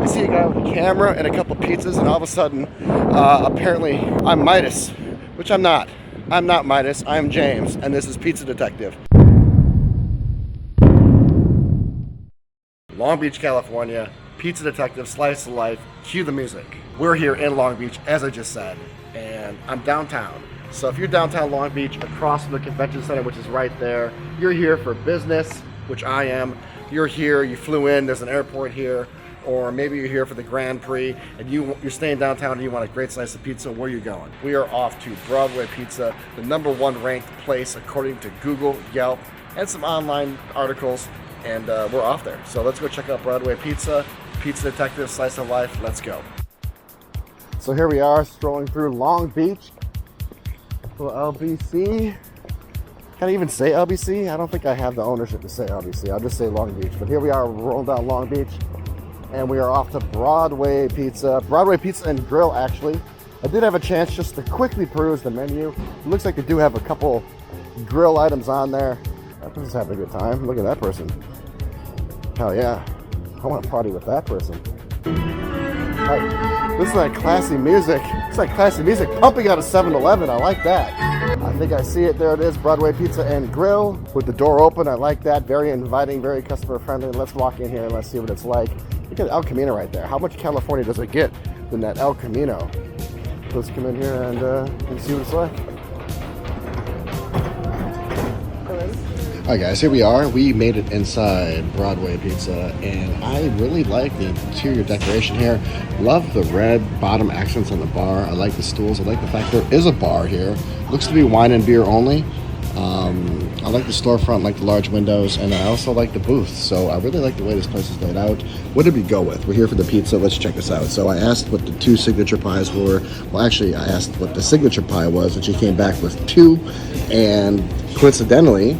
You see a guy with a camera and a couple pizzas, and all of a sudden, apparently I'm Midas, which I'm not. I'm not Midas, I'm James, and this is Pizza Detective. Long Beach, California, Pizza Detective, slice of life, cue the music. We're here in Long Beach, as I just said, and I'm downtown. So if you're downtown Long Beach, across from the convention center, which is right there, you're here for business, which I am. You're here, you flew in, there's an airport here, or maybe you're here for the Grand Prix, and you're staying downtown and you want a great slice of pizza. Where are you going? We are off to Broadway Pizza, the #1 ranked place according to Google, Yelp, and some online articles, and we're off there. So let's go check out Broadway Pizza, Pizza Detective, slice of life. Let's go. So here we are, strolling through Long Beach. Little LBC. Can I even say LBC? I don't think I have the ownership to say LBC. I'll just say Long Beach. But here we are, rolling down Long Beach, and we are off to Broadway Pizza. Broadway Pizza and Grill, actually. I did have a chance just to quickly peruse the menu. It looks like they do have a couple grill items on there. That person's having a good time. Look at that person. Hell yeah. I want to party with that person. This is like classy music. It's like classy music pumping out of 7-Eleven. I like that. I think I see it. There it is, Broadway Pizza and Grill with the door open. I like that. Very inviting, very customer friendly. Let's walk in here and let's see what it's like. Look at El Camino right there. How much California does it get than that El Camino? Let's come in here and see what it's like. Alright guys, here we are. We made it inside Broadway Pizza, and I really like the interior decoration here. Love the red bottom accents on the bar. I like the stools. I like the fact there is a bar here. Looks to be wine and beer only. I like the storefront, like the large windows, and I also like the booth. So I really like the way this place is laid out. What did we go with? We're here for the pizza. Let's check this out. So I asked what the 2 signature pies were. Well, actually, I asked what the signature pie was, and she came back with 2. And coincidentally,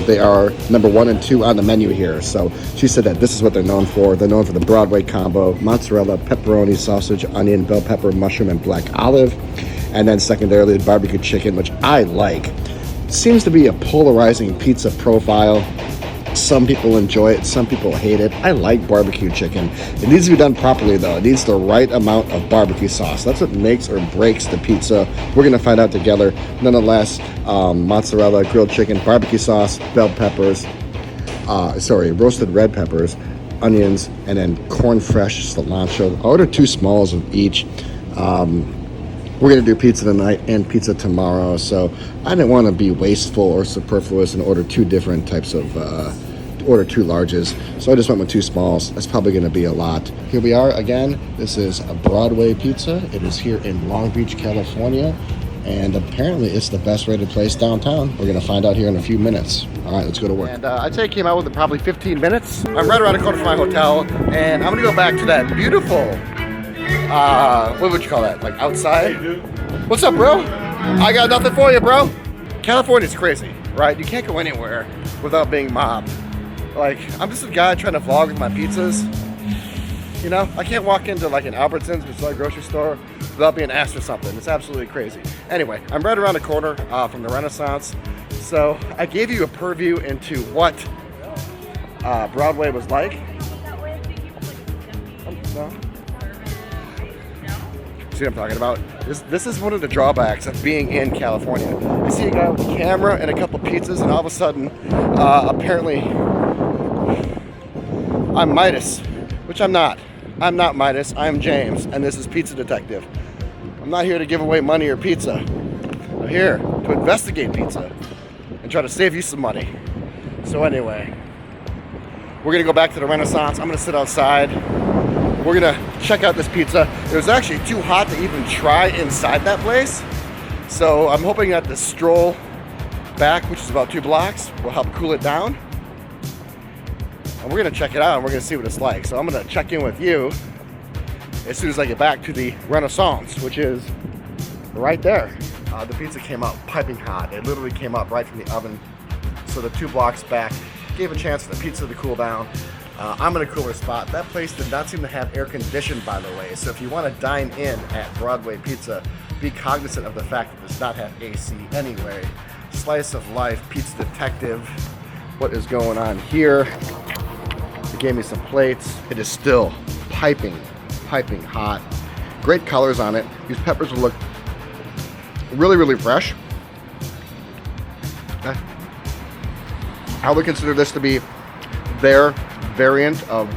they are #1 and 2 on the menu here. So she said that this is what they're known for. They're known for the Broadway combo: mozzarella, pepperoni, sausage, onion, bell pepper, mushroom, and black olive. And then secondarily, the barbecue chicken, which I like. Seems to be a polarizing pizza profile. Some people enjoy it, some people hate it. I like barbecue chicken. It needs to be done properly though. It needs the right amount of barbecue sauce. That's what makes or breaks the pizza. We're gonna find out together. Nonetheless, mozzarella, grilled chicken, barbecue sauce, bell peppers, roasted red peppers, onions, and then corn fresh cilantro. I ordered 2 smalls of each. We're gonna do pizza tonight and pizza tomorrow, so I didn't want to be wasteful or superfluous and order 2 different types of, order 2 larges. So I just went with 2 smalls. That's probably gonna be a lot. Here we are again. This is a Broadway Pizza. It is here in Long Beach, California, and apparently it's the best rated place downtown. We're gonna find out here in a few minutes. All right, let's go to work. And I'd say it came out within probably 15 minutes. I'm right around the corner from my hotel, and I'm gonna go back to that beautiful, what would you call that? Like outside? Hey, dude. What's up, bro? I got nothing for you, bro. California's crazy, right? You can't go anywhere without being mobbed. Like, I'm just a guy trying to vlog with my pizzas. You know, I can't walk into like an Albertsons, which is like a grocery store, without being asked for something. It's absolutely crazy. Anyway, I'm right around the corner from the Renaissance. So I gave you a purview into what Broadway was like. No. See what I'm talking about? This is one of the drawbacks of being in California. I see a guy with a camera and a couple pizzas, and all of a sudden, apparently, I'm Midas, which I'm not. I'm not Midas, I'm James, and this is Pizza Detective. I'm not here to give away money or pizza. I'm here to investigate pizza and try to save you some money. So anyway, we're gonna go back to the Renaissance. I'm gonna sit outside. We're gonna check out this pizza. It was actually too hot to even try inside that place. So I'm hoping that the stroll back, which is about 2 blocks, will help cool it down. And we're gonna check it out and we're gonna see what it's like. So I'm gonna check in with you as soon as I get back to the Renaissance, which is right there. The pizza came out piping hot. It literally came out right from the oven. So the 2 blocks back gave a chance for the pizza to cool down. I'm in a cooler spot. That place did not seem to have air conditioning, by the way. So if you want to dine in at Broadway Pizza, be cognizant of the fact that it does not have AC anyway. Slice of life, Pizza Detective. What is going on here? They gave me some plates. It is still piping hot. Great colors on it. These peppers will look really fresh. I would consider this to be their variant of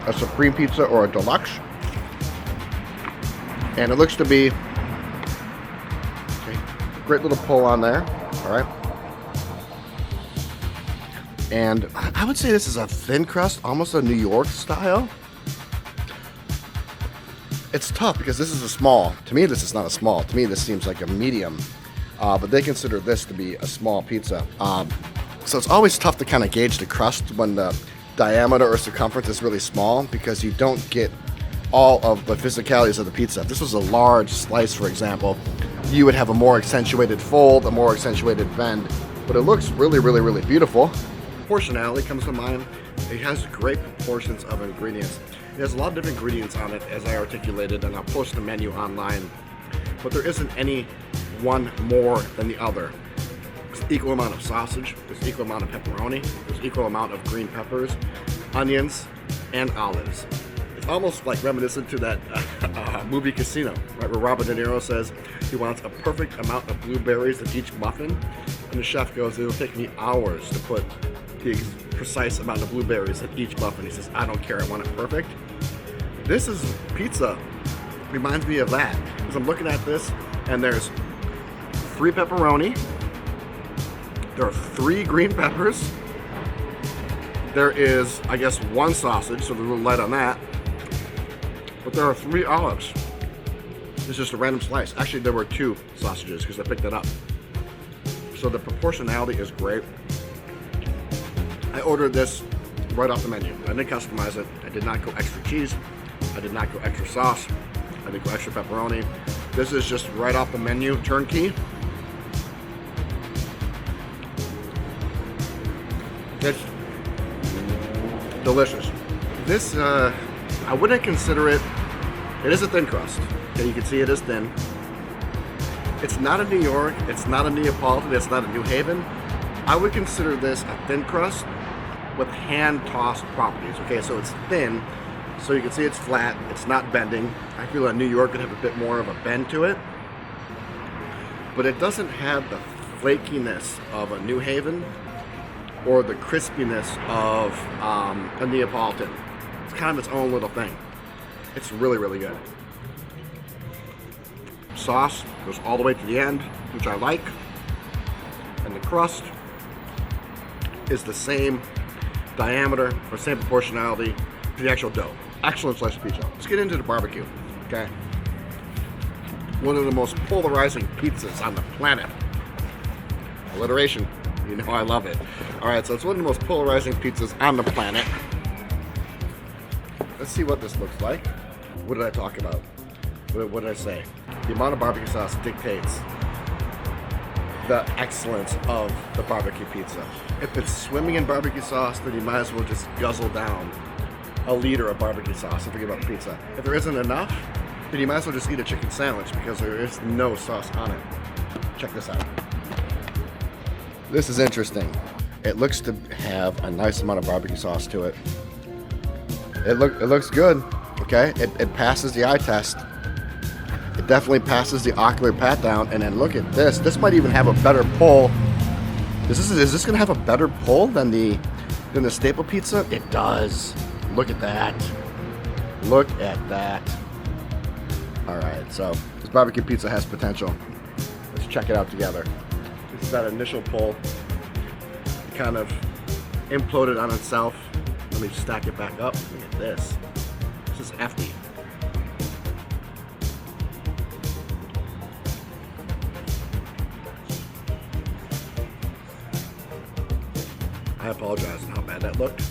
a Supreme Pizza or a Deluxe. And it looks to be a great little pull on there. All right. And I would say this is a thin crust, almost a New York style. It's tough because this is a small. To me, this is not a small. To me, this seems like a medium. But they consider this to be a small pizza. So it's always tough to kind of gauge the crust when the diameter or circumference is really small, because you don't get all of the physicalities of the pizza. If this was a large slice, for example, you would have a more accentuated fold, a more accentuated bend. But it looks really beautiful. Proportionality comes to mind. It has great proportions of ingredients. It has a lot of different ingredients on it, as I articulated, and I'll post the menu online. But there isn't any one more than the other. There's equal amount of sausage, there's equal amount of pepperoni, there's equal amount of green peppers, onions, and olives. It's almost like reminiscent to that movie Casino, right, where Robert De Niro says he wants a perfect amount of blueberries in each muffin, and the chef goes, it'll take me hours to put the precise amount of blueberries in each muffin. He says, I don't care, I want it perfect. This is pizza. Reminds me of that, because I'm looking at this and there's 3 pepperoni, there are 3 green peppers, there is, I guess, 1 sausage, so they're a little light on that, but there are 3 olives. It's just a random slice. Actually, there were 2 sausages because I picked it up. So the proportionality is great. I ordered this right off the menu. I didn't customize it. I did not go extra cheese. I did not go extra sauce. I didn't go extra pepperoni. This is just right off the menu, turnkey. It's delicious. This, I wouldn't consider it, it is a thin crust. Okay, you can see it is thin. It's not a New York, it's not a Neapolitan, it's not a New Haven. I would consider this a thin crust with hand-tossed properties. Okay, so it's thin, so you can see it's flat, it's not bending. I feel like New York could have a bit more of a bend to it, but it doesn't have the flakiness of a New Haven or the crispiness of a Neapolitan. It's kind of its own little thing. It's really good. Sauce goes all the way to the end, which I like, and the crust is the same diameter or same proportionality to the actual dough. Excellent slice of pizza. Let's get into the barbecue, okay? One of the most polarizing pizzas on the planet. Alliteration, you know I love it. All right, so it's one of the most polarizing pizzas on the planet. Let's see what this looks like. What did I talk about? What did I say? The amount of barbecue sauce dictates the excellence of the barbecue pizza. If it's swimming in barbecue sauce, then you might as well just guzzle down a liter of barbecue sauce and forget about the pizza. If there isn't enough, then you might as well just eat a chicken sandwich because there is no sauce on it. Check this out. This is interesting. It looks to have a nice amount of barbecue sauce to it. It looks good, okay? It passes the eye test. It definitely passes the ocular pat down. And then look at this. This might even have a better pull. Is this gonna have a better pull than the staple pizza? It does. Look at that. Look at that. All right, so this barbecue pizza has potential. Let's check it out together. This is that initial pull. It kind of imploded on itself. Let me stack it back up. Look at this. This is hefty. I apologize on how bad that looked,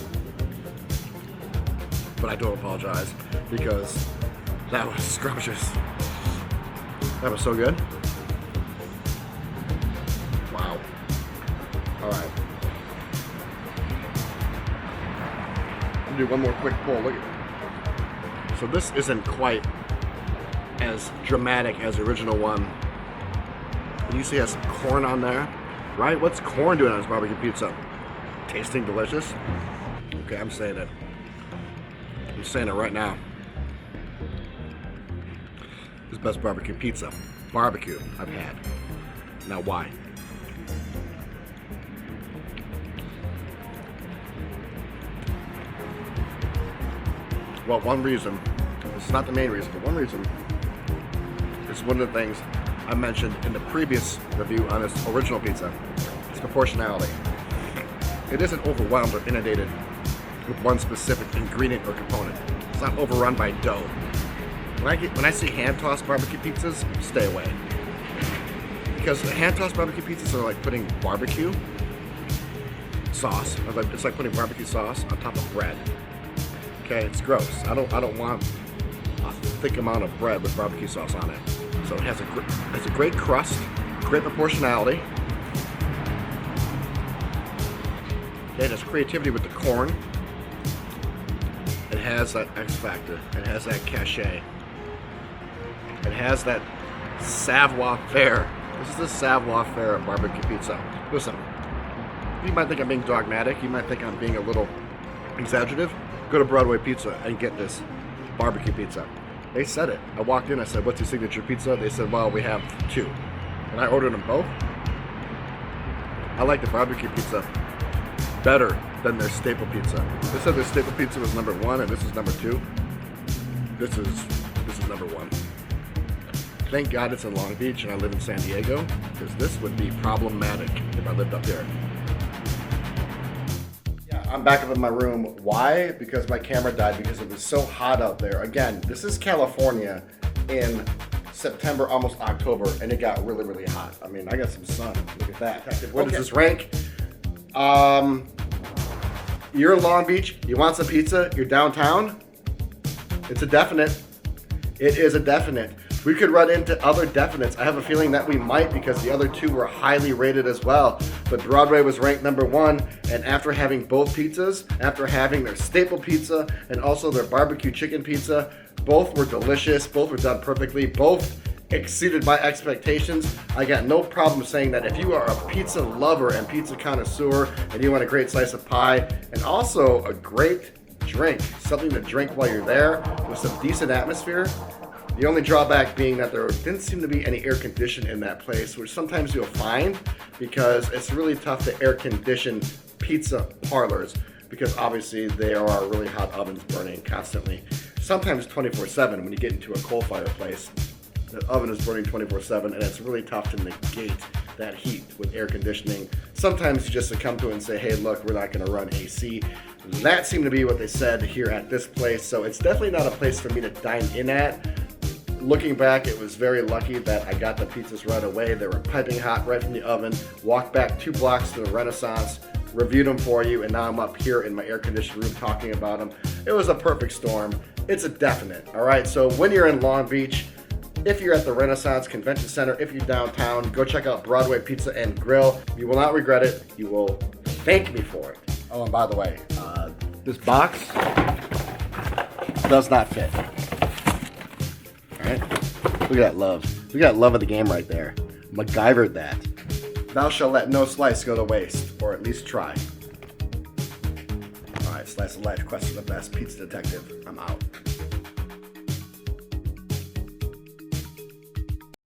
but I don't apologize because that was scrumptious. That was so good. Wow. All right. I'll do one more quick pull. Look at it. So this isn't quite as dramatic as the original one. You see it has some corn on there, right? What's corn doing on this barbecue pizza? Tasting delicious. Okay, I'm saying it. I'm saying it right now. is the best barbecue pizza. Barbecue I've had. Now why? Well, one reason, this is not the main reason, but one reason is one of the things I mentioned in the previous review on this original pizza. It's proportionality. It isn't overwhelmed or inundated with one specific ingredient or component. It's not overrun by dough. When I see hand-tossed barbecue pizzas, stay away. Because the hand-tossed barbecue pizzas are like putting barbecue sauce. It's like putting barbecue sauce on top of bread. Okay, it's gross. I don't want a thick amount of bread with barbecue sauce on it. So it has a great crust, great proportionality. Okay, it has creativity with the corn. It has that X factor. It has that cachet. It has that savoir-faire. This is the savoir-faire of barbecue pizza. Listen, you might think I'm being dogmatic. You might think I'm being a little exaggerative. Go to Broadway Pizza and get this barbecue pizza. They said it. I walked in, I said, what's your signature pizza? They said, well, we have two. And I ordered them both. I like the barbecue pizza better than their staple pizza. They said their staple pizza was number 1 and this is number 2. This is number 1. Thank God it's in Long Beach and I live in San Diego, because this would be problematic if I lived up here. I'm back up in my room. Why? Because my camera died because it was so hot out there. Again, this is California in September, almost October, and it got really, really hot. I mean, I got some sun. Look at that. Where does this rank? You're in Long Beach, you want some pizza, you're downtown, it's a definite. It is a definite. We could run into other definites. I have a feeling that we might, because the other two were highly rated as well. But Broadway was ranked number 1, and after having both pizzas, after having their staple pizza and also their barbecue chicken pizza, both were delicious, both were done perfectly, both exceeded my expectations. I got no problem saying that if you are a pizza lover and pizza connoisseur and you want a great slice of pie and also a great drink, something to drink while you're there with some decent atmosphere. The only drawback being that there didn't seem to be any air conditioning in that place, which sometimes you'll find, because it's really tough to air condition pizza parlors, because obviously there are really hot ovens burning constantly. Sometimes 24/7 when you get into a coal fireplace. The oven is burning 24/7, and it's really tough to negate that heat with air conditioning. Sometimes you just succumb to it and say, hey, look, we're not going to run AC. That seemed to be what they said here at this place, so it's definitely not a place for me to dine in at. Looking back, it was very lucky that I got the pizzas right away. They were piping hot right from the oven. Walked back 2 blocks to the Renaissance, reviewed them for you, and now I'm up here in my air-conditioned room talking about them. It was a perfect storm. It's a definite, all right? So when you're in Long Beach, if you're at the Renaissance Convention Center, if you're downtown, go check out Broadway Pizza and Grill. You will not regret it. You will thank me for it. Oh, and by the way, this box does not fit. All right? Look at that love. Look at that love of the game right there. MacGyvered that. Thou shalt let no slice go to waste, or at least try. All right, Slice of Life, Quest for the Best Pizza Detective. I'm out.